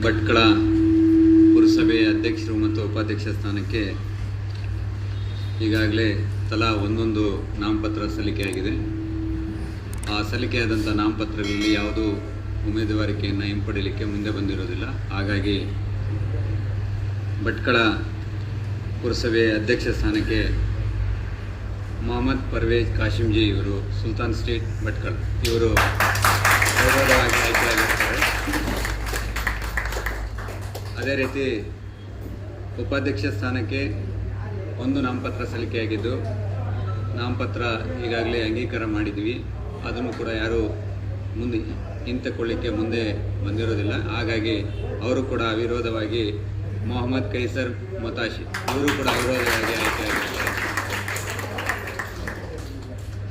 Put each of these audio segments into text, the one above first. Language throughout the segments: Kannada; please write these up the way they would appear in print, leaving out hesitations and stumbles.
ಭಟ್ಕಳ ಪುರಸಭೆಯ ಅಧ್ಯಕ್ಷರು ಮತ್ತು ಉಪಾಧ್ಯಕ್ಷ ಸ್ಥಾನಕ್ಕೆ ಈಗಾಗಲೇ ತಲಾ ಒಂದೊಂದು ನಾಮಪತ್ರ ಸಲ್ಲಿಕೆಯಾಗಿದೆ. ಆ ಸಲ್ಲಿಕೆಯಾದಂಥ ನಾಮಪತ್ರಗಳಲ್ಲಿ ಯಾವುದೂ ಉಮೇದುವಾರಿಕೆಯನ್ನು ಹಿಂಪಡೆಯಲಿಕ್ಕೆ ಮುಂದೆ ಬಂದಿರೋದಿಲ್ಲ. ಹಾಗಾಗಿ ಭಟ್ಕಳ ಪುರಸಭೆಯ ಅಧ್ಯಕ್ಷ ಸ್ಥಾನಕ್ಕೆ ಮೊಹಮ್ಮದ್ ಪರ್ವೇಜ್ ಕಾಶಿಂಜಿ ಇವರು ಸುಲ್ತಾನ್ ಸ್ಟ್ರೀಟ್ ಭಟ್ಕಳ ಇವರು ಗೌರವವಾಗಿ ಆಯ್ಕೆಯಾಗಿರ್ತಾರೆ. ಅದೇ ರೀತಿ ಉಪಾಧ್ಯಕ್ಷ ಸ್ಥಾನಕ್ಕೆ ಒಂದು ನಾಮಪತ್ರ ಸಲ್ಲಿಕೆಯಾಗಿದ್ದು ನಾಮಪತ್ರ ಈಗಾಗಲೇ ಅಂಗೀಕಾರ ಮಾಡಿದ್ವಿ. ಅದನ್ನು ಕೂಡ ಯಾರೂ ಮುಂದೆ ಹಿಂತೆಕೊಳ್ಳಿಕ್ಕೆ ಮುಂದೆ ಬಂದಿರೋದಿಲ್ಲ. ಹಾಗಾಗಿ ಅವರು ಕೂಡ ಅವಿರೋಧವಾಗಿ ಮೊಹಮ್ಮದ್ ಕೈಸರ್ ಮೊತಾಶಿ ಇವರು ಕೂಡ ಅವಿರೋಧವಾಗಿ ಆಯ್ಕೆಯಾಗಿದ್ದಾರೆ.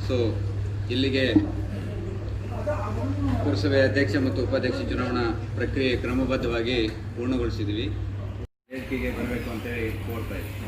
ಸೊ ಇಲ್ಲಿಗೆ ಪುರಸಭೆಯ ಅಧ್ಯಕ್ಷ ಮತ್ತು ಉಪಾಧ್ಯಕ್ಷ ಚುನಾವಣಾ ಪ್ರಕ್ರಿಯೆ ಕ್ರಮಬದ್ಧವಾಗಿ ಪೂರ್ಣಗೊಳಿಸಿದ್ವಿ. ವೇದಿಕೆಗೆ ಬರಬೇಕು ಅಂತೇಳಿ ಕೋರ್ತಾ ಇದ್ದೀವಿ.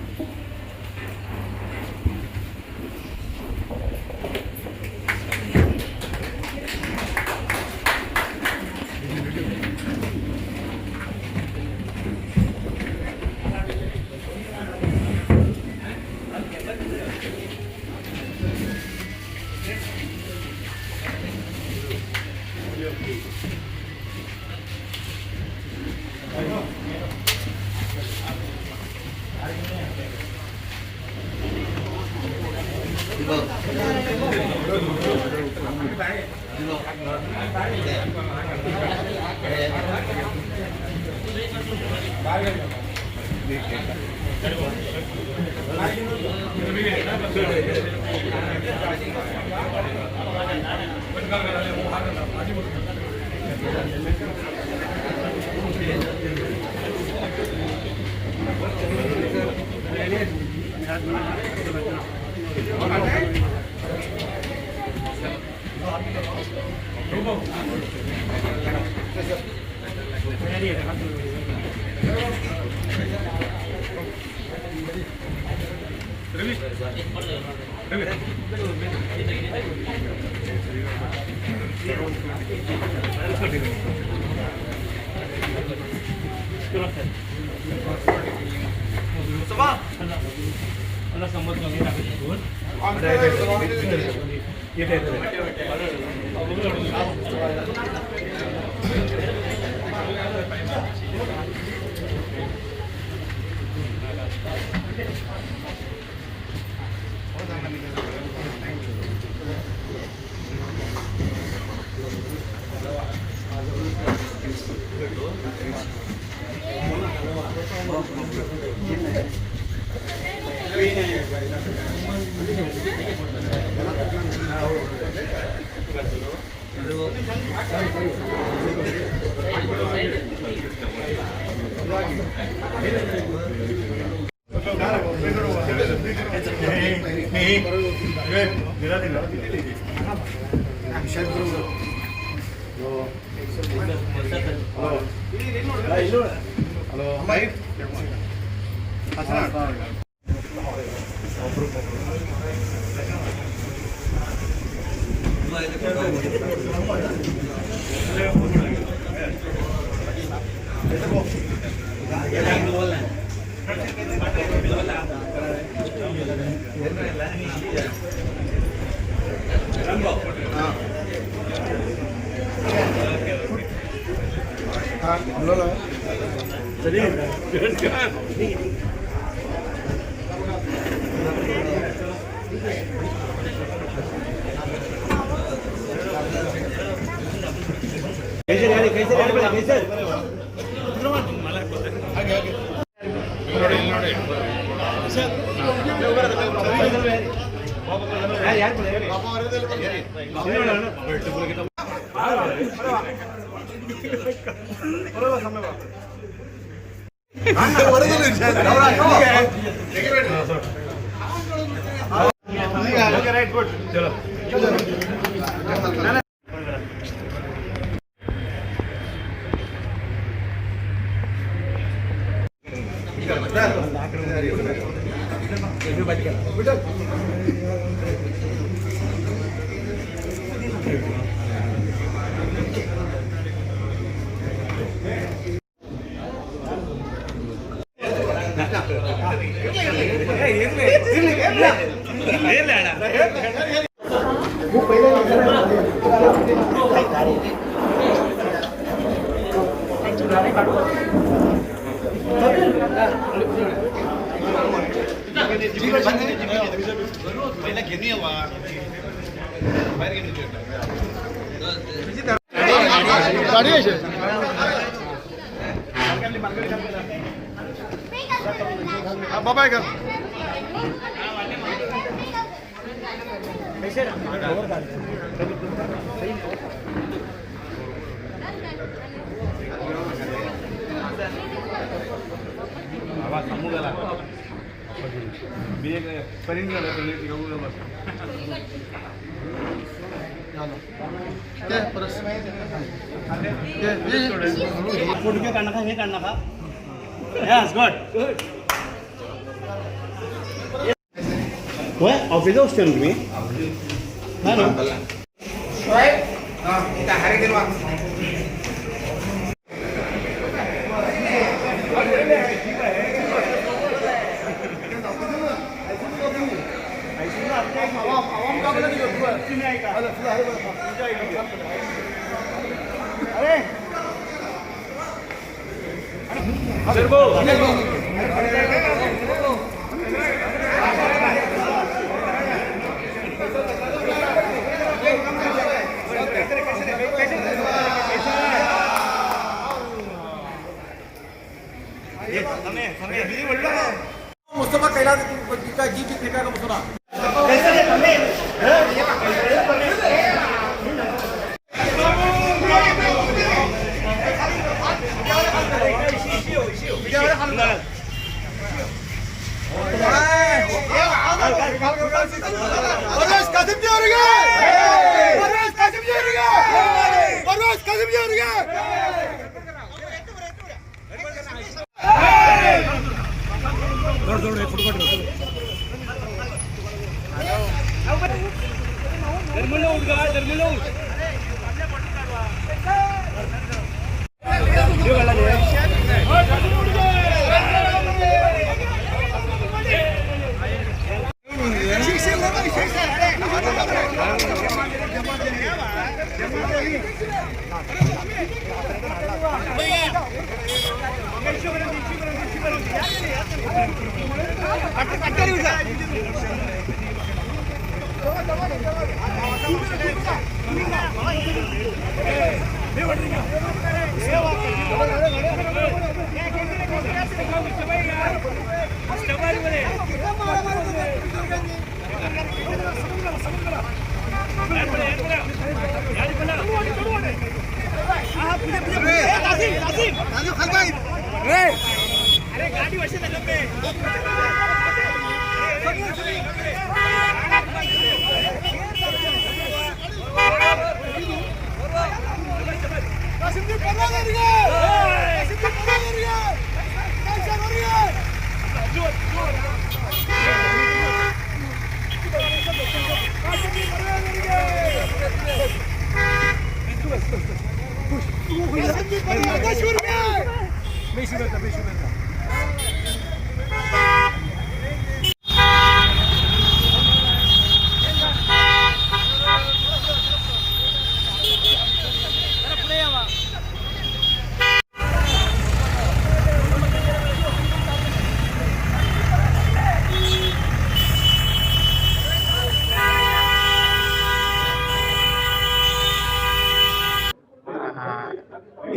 बाबा का ऑफिस वस्तू तुम्ही मुस्तफा कैला जी की फेंका का मुस्तफा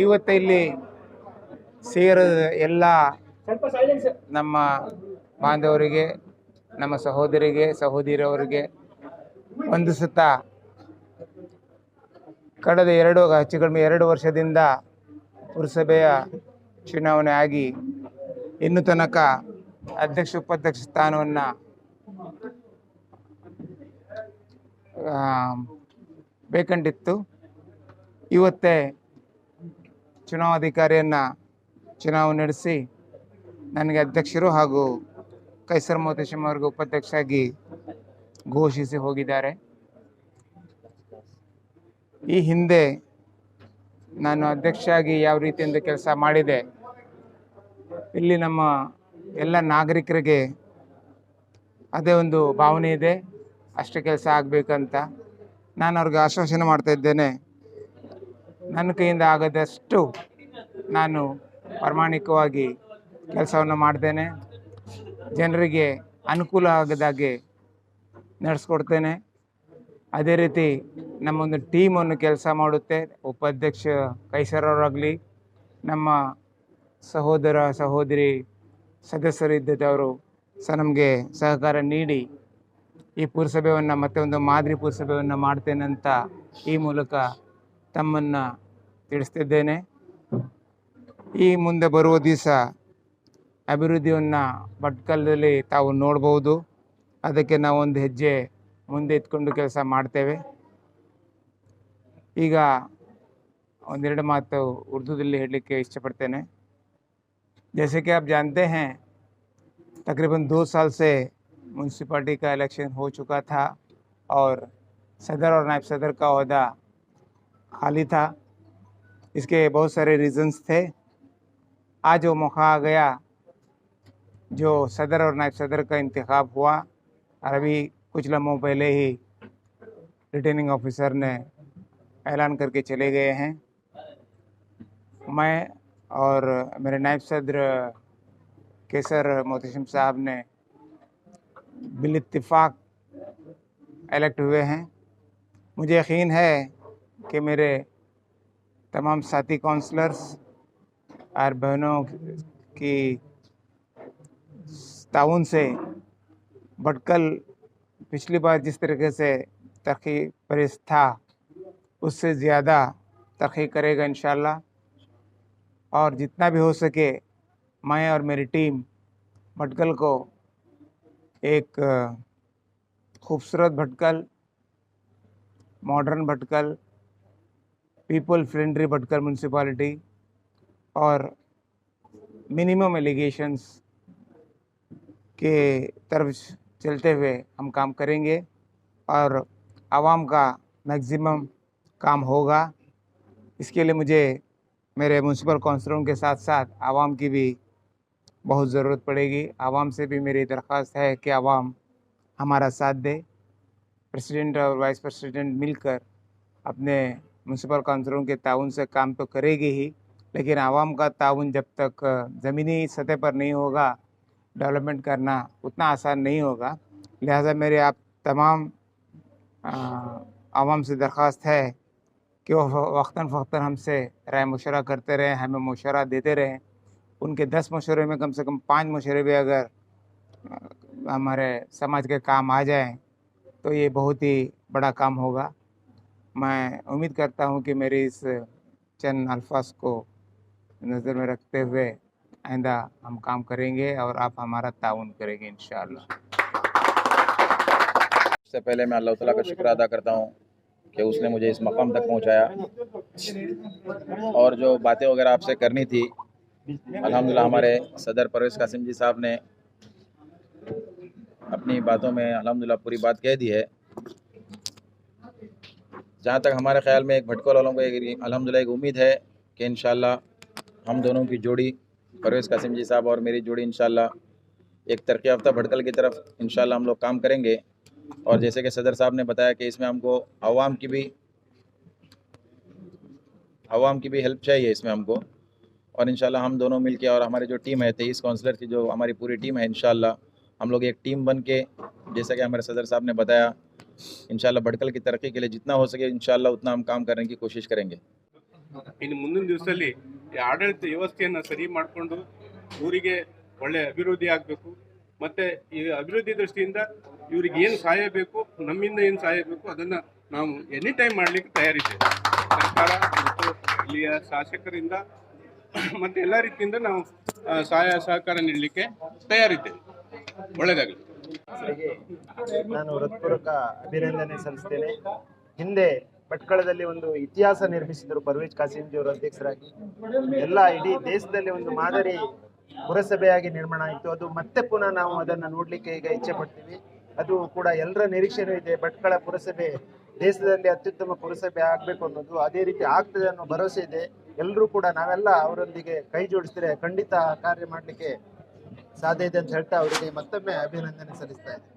ಇವತ್ತು ಇಲ್ಲಿ ಸೇರಿದ ಎಲ್ಲ ನಮ್ಮ ಬಾಂಧವರಿಗೆ, ನಮ್ಮ ಸಹೋದರಿಗೆ, ಸಹೋದರಿಯರಿಗೆ ವಂದಿಸುತ್ತಾ, ಕಳೆದ ಹೆಚ್ಚು ಕಡಿಮೆ 2 ವರ್ಷದಿಂದ ಪುರಸಭೆಯ ಚುನಾವಣೆ ಆಗಿ ಇನ್ನೂ ತನಕ ಅಧ್ಯಕ್ಷ ಉಪಾಧ್ಯಕ್ಷ ಸ್ಥಾನವನ್ನು ಬೇಕಂಡಿತ್ತು. ಇವತ್ತೇ ಚುನಾವಣಾಧಿಕಾರಿಯನ್ನು ಚುನಾವಣೆ ನಡೆಸಿ ನನಗೆ ಅಧ್ಯಕ್ಷರು ಹಾಗೂ ಕೈಸರ್ ಮೋತೇಶಂ ಅವರಿಗೆ ಉಪಾಧ್ಯಕ್ಷರಾಗಿ ಘೋಷಿಸಿ ಹೋಗಿದ್ದಾರೆ. ಈ ಹಿಂದೆ ನಾನು ಅಧ್ಯಕ್ಷರಾಗಿ ಯಾವ ರೀತಿಯಿಂದ ಕೆಲಸ ಮಾಡಿದೆ, ಇಲ್ಲಿ ನಮ್ಮ ಎಲ್ಲ ನಾಗರಿಕರಿಗೆ ಅದೇ ಒಂದು ಭಾವನೆ ಇದೆ. ಅಷ್ಟೇ ಕೆಲಸ ಆಗಬೇಕಂತ ನಾನು ಅವ್ರಿಗೆ ಆಶ್ವಾಸನೆ ಮಾಡ್ತಾ ಇದ್ದೇನೆ. ನನ್ನ ಕೈಯಿಂದ ಆಗದಷ್ಟು ನಾನು ಪ್ರಾಮಾಣಿಕವಾಗಿ ಕೆಲಸವನ್ನು ಮಾಡ್ತೇನೆ. ಜನರಿಗೆ ಅನುಕೂಲ ಆಗದಾಗೆ ನಡೆಸ್ಕೊಡ್ತೇನೆ. ಅದೇ ರೀತಿ ನಮ್ಮೊಂದು ಟೀಮನ್ನು ಕೆಲಸ ಮಾಡುತ್ತೆ. ಉಪಾಧ್ಯಕ್ಷ ಕೈಸರವರಾಗಲಿ, ನಮ್ಮ ಸಹೋದರ ಸಹೋದರಿ ಸದಸ್ಯರಿದ್ದವರು ಸಹ ನಮಗೆ ಸಹಕಾರ ನೀಡಿ ಈ ಪುರಸಭೆಯನ್ನು ಮತ್ತೆ ಒಂದು ಮಾದರಿ ಪುರಸಭೆಯನ್ನು ಮಾಡ್ತೇನೆ ಅಂತ ಈ ಮೂಲಕ ತಮ್ಮನ್ನು ತಿಳಿಸ್ತಿದ್ದೇನೆ. ಈ ಮುಂದೆ ಬರುವ ದಿವಸ ಅಭಿವೃದ್ಧಿಯನ್ನು ಭಟ್ಕಳದಲ್ಲಿ ತಾವು ನೋಡ್ಬೋದು. ಅದಕ್ಕೆ ನಾವು ಒಂದು ಹೆಜ್ಜೆ ಮುಂದೆ ಇಟ್ಕೊಂಡು ಕೆಲಸ ಮಾಡ್ತೇವೆ. ಈಗ ಒಂದೆರಡು ಮಾತು ಉर्दूದಲ್ಲಿ ಹೇಳಲಿಕ್ಕೆ इच्छपड़ते जैसे कि आप जानते हैं, तकरीबन 2 साल से म्यूनसिपाल्टी का इलेक्शन हो चुका था और सदर और नायब सदर का ओहदा खाली था. इसके बहुत सारे रीज़न्स थे. आज वो मौका आ गया जो सदर और नायब सदर का इंतखाब हुआ और अभी कुछ लम्हों पहले ही रिटर्निंग ऑफिसर ने ऐलान करके चले गए हैं. मैं और मेरे नायब सदर केसर मोहतशम साहब ने बिल इत्तिफाक इलेक्ट हुए हैं. मुझे यकीन है कि मेरे तमाम साथी काउंसलर्स और बहनों की ताउन से भटकल पिछली बार जिस तरीके से तरक्की परेज था उससे ज़्यादा तरक्की करेगा इंशाल्लाह. और जितना भी हो सके मैं और मेरी टीम भटकल को एक खूबसूरत Bhatkal, modern Bhatkal, people friendly Bhatkal municipality और मिनिमम एलिगेशंस के तरफ चलते हुए हम काम करेंगे और आवाम का मैक्सिमम काम होगा. इसके लिए मुझे मेरे म्यूनसिपल काउंसलरों के साथ साथ आवाम की भी बहुत ज़रूरत पड़ेगी. आवाम से भी मेरी दरख्वास्त है कि आवाम हमारा साथ दे. प्रेसिडेंट और वाइस प्रेसिडेंट मिलकर अपने म्यूनसिपल काउंसलरों के ताउन से काम तो करेगी ही, लेकिन आवाम का ताउन जब तक ज़मीनी सतह पर नहीं होगा डेवलपमेंट करना उतना आसान नहीं होगा. लिहाजा मेरे आप तमाम आवाम से दरख्वास्त है कि वो वक्तन फ़क्तन हमसे राय मशवरा करते रहें, हमें मशवरा देते रहें. उनके 10 मशवरे में कम से कम 5 मशवरे भी अगर हमारे समाज के काम आ जाएं तो ये बहुत ही बड़ा काम होगा. मैं उम्मीद करता हूँ कि मेरी इस चंद अल्फाज को नज़र में रखते हुए आइंदा हम काम करेंगे और आप हमारा ताउन करेंगे इंशाअल्लाह. सबसे पहले मैं अल्लाह ताला का शुक्र अदा करता हूँ कि उसने मुझे इस मकाम तक पहुँचाया और जो बातें वगैरह आपसे करनी थी अल्हम्दुलिल्लाह हमारे सदर परवेज़ कासिम जी साहब ने अपनी बातों में अल्हम्दुलिल्लाह पूरी बात कह दी है. जहाँ तक हमारे ख्याल में एक भटकल वालों को अल्हम्दुलिल्लाह एक उम्मीद है कि इंशाअल्लाह हम दोनों की जोड़ी परवेज़ कासिम जी साहब और मेरी जोड़ी इंशाअल्लाह एक तरक्की याफ्ता भटकल की तरफ इंशाअल्लाह हम लोग काम करेंगे. और जैसे कि सदर साहब ने बताया कि इसमें हमको आवाम की भी हेल्प चाहिए इसमें हमको. और इंशाल्लाह हम दोनों मिलके और हमारी जो टीम है 23 काउंसलर की जो हमारी पूरी टीम है इंशाल्लाह हम लोग एक टीम बन के जैसा कि हमारे सदर साहब ने बताया इंशाल्लाह भटकल की तरक्की के लिए जितना हो सके इंशाल्लाह उतना हम काम करने की कोशिश करेंगे. ಇನ್ನು ಮುಂದಿನ ದಿವಸದಲ್ಲಿ ಈ ಆಡಳಿತ ವ್ಯವಸ್ಥೆಯನ್ನು ಸರಿ ಮಾಡಿಕೊಂಡು ಊರಿಗೆ ಒಳ್ಳೆ ಅಭಿವೃದ್ಧಿ ಆಗಬೇಕು. ಮತ್ತು ಈ ಅಭಿವೃದ್ಧಿ ದೃಷ್ಟಿಯಿಂದ ಇವರಿಗೆ ಏನು ಸಹಾಯ ಬೇಕು, ನಮ್ಮಿಂದ ಏನು ಸಹಾಯ ಬೇಕು ಅದನ್ನು ನಾವು ಎನಿ ಟೈಮ್ ಮಾಡಲಿಕ್ಕೆ ತಯಾರಿದ್ದೇವೆ. ಸರ್ಕಾರ ಮತ್ತು ಇಲ್ಲಿಯ ಶಾಸಕರಿಂದ ಮತ್ತು ಎಲ್ಲ ರೀತಿಯಿಂದ ನಾವು ಸಹಾಯ ಸಹಕಾರ ನೀಡಲಿಕ್ಕೆ ತಯಾರಿದ್ದೇವೆ. ಒಳ್ಳೆಯದಾಗಲಿ. ನಾನು ಹೃತ್ಪೂರ್ವಕ ಅಭಿನಂದನೆ ಸಲ್ಲಿಸ್ತೇನೆ. ಹಿಂದೆ ಭಟ್ಕಳದಲ್ಲಿ ಒಂದು ಇತಿಹಾಸ ನಿರ್ಮಿಸಿದರು ಪರ್ವೇಜ್ ಕಾಸಿಂಜಿ ಅವರು ಅಧ್ಯಕ್ಷರಾಗಿ. ಎಲ್ಲ ಇಡೀ ದೇಶದಲ್ಲಿ ಒಂದು ಮಾದರಿ ಪುರಸಭೆಯಾಗಿ ನಿರ್ಮಾಣ ಆಯಿತು. ಅದು ಮತ್ತೆ ಪುನಃ ನಾವು ಅದನ್ನು ನೋಡಲಿಕ್ಕೆ ಈಗ ಇಚ್ಛೆ ಪಡ್ತೀವಿ. ಅದು ಕೂಡ ಎಲ್ಲರ ನಿರೀಕ್ಷೆನೂ ಇದೆ. ಭಟ್ಕಳ ಪುರಸಭೆ ದೇಶದಲ್ಲಿ ಅತ್ಯುತ್ತಮ ಪುರಸಭೆ ಆಗಬೇಕು ಅನ್ನೋದು, ಅದೇ ರೀತಿ ಆಗ್ತದೆ ಅನ್ನೋ ಭರವಸೆ ಇದೆ. ಎಲ್ಲರೂ ಕೂಡ ನಾವೆಲ್ಲ ಅವರೊಂದಿಗೆ ಕೈ ಜೋಡಿಸಿದ್ರೆ ಖಂಡಿತ ಕಾರ್ಯ ಮಾಡಲಿಕ್ಕೆ ಸಾಧ್ಯ ಇದೆ ಅಂತ ಹೇಳ್ತಾ ಅವರಿಗೆ ಮತ್ತೊಮ್ಮೆ ಅಭಿನಂದನೆ ಸಲ್ಲಿಸ್ತಾ ಇದ್ದೀನಿ.